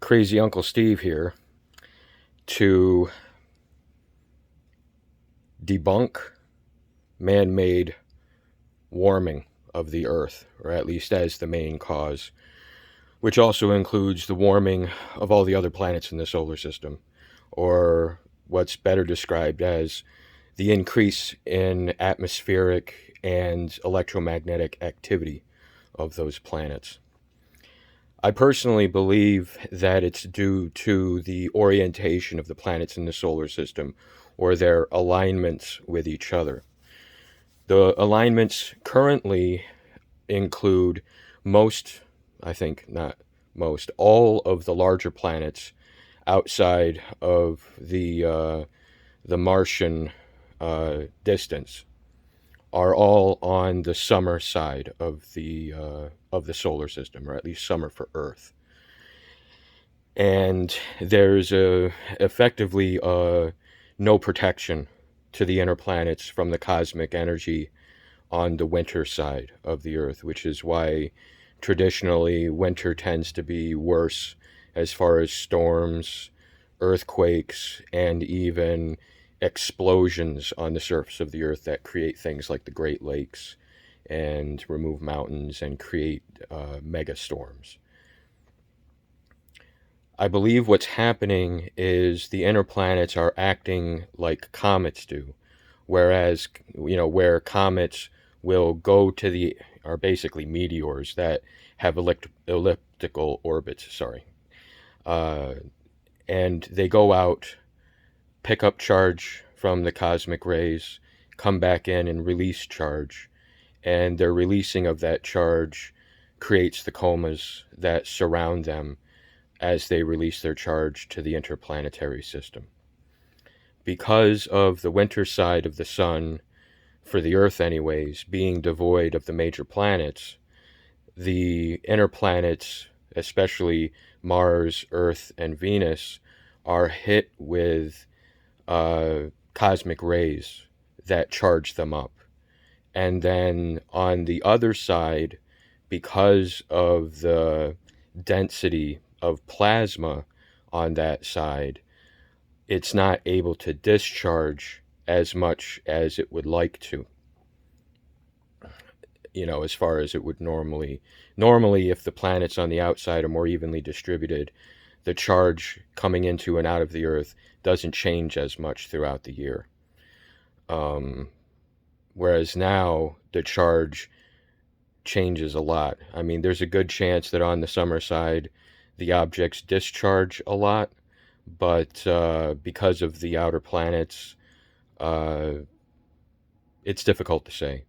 Crazy Uncle Steve here to debunk man-made warming of the Earth, or at least as the main cause, which also includes the warming of all the other planets in the solar system, or what's better described as the increase in atmospheric and electromagnetic activity of those planets. I personally believe that it's due to the orientation of the planets in the solar system, or their alignments with each other. The alignments currently include most, I think not most, all of the larger planets outside of the Martian distance are all on the summer side of the solar system, or at least summer for Earth. And there's effectively no protection to the inner planets from the cosmic energy on the winter side of the Earth, which is why traditionally winter tends to be worse as far as storms, earthquakes, and even explosions on the surface of the Earth that create things like the Great Lakes and remove mountains and create mega storms. I believe what's happening is the inner planets are acting like comets do, whereas, where comets will go to are basically meteors that have elliptical orbits, uh, and they go out, pick up charge from the cosmic rays, come back in and release charge, and their releasing of that charge creates the comas that surround them as they release their charge to the interplanetary system. Because of the winter side of the sun, for the Earth anyways, being devoid of the major planets, the inner planets, especially Mars, Earth, and Venus, are hit with cosmic rays that charge them up. And then on the other side, because of the density of plasma on that side, it's not able to discharge as much as it would like to, as far as it would normally. Normally, if the planets on the outside are more evenly distributed, the charge coming into and out of the Earth doesn't change as much throughout the year. Whereas now, the charge changes a lot. I mean, there's a good chance that on the summer side, the objects discharge a lot, but because of the outer planets, uh, it's difficult to say.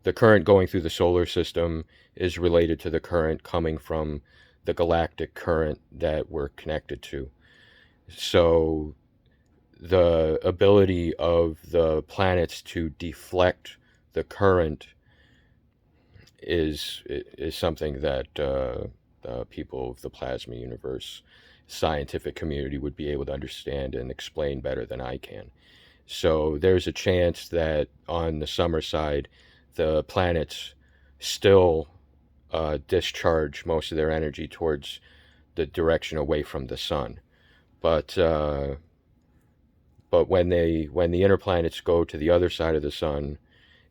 The current going through the solar system is related to the current coming from the galactic current that we're connected to. So the ability of the planets to deflect the current is something that people of the plasma universe scientific community would be able to understand and explain better than I can. So there's a chance that on the summer side, the planets still discharge most of their energy towards the direction away from the sun. But when the inner planets go to the other side of the sun,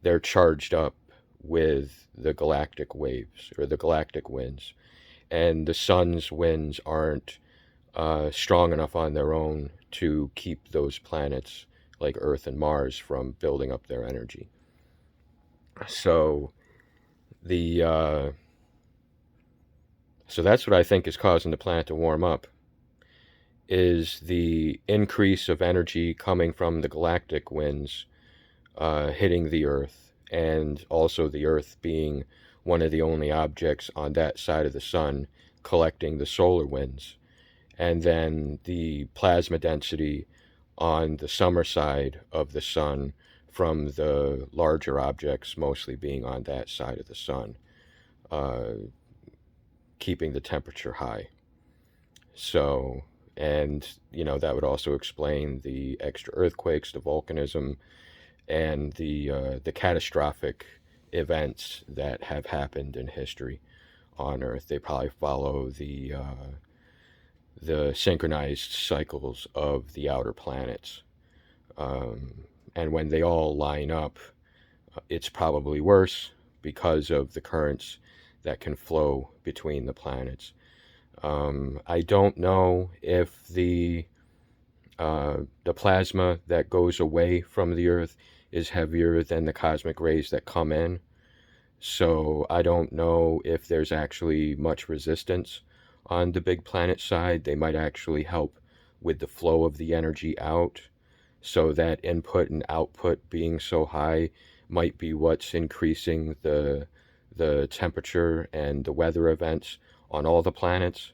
they're charged up with the galactic waves, or the galactic winds, and the sun's winds aren't strong enough on their own to keep those planets like Earth and Mars from building up their energy. So the so that's what I think is causing the planet to warm up, is the increase of energy coming from the galactic winds hitting the Earth, and also the Earth being one of the only objects on that side of the sun collecting the solar winds, and then the plasma density on the summer side of the sun from the larger objects mostly being on that side of the sun, keeping the temperature high. So, and that would also explain the extra earthquakes, the volcanism, and the catastrophic events that have happened in history on Earth. They probably follow the synchronized cycles of the outer planets. And when they all line up, it's probably worse because of the currents that can flow between the planets. I don't know if the plasma that goes away from the Earth is heavier than the cosmic rays that come in. So I don't know if there's actually much resistance on the big planet side. They might actually help with the flow of the energy out. So that input and output being so high might be what's increasing the temperature and the weather events on all the planets.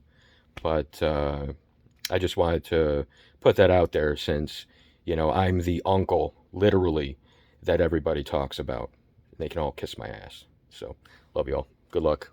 But I just wanted to put that out there since, I'm the uncle, literally, that everybody talks about. They can all kiss my ass. So, love you all. Good luck.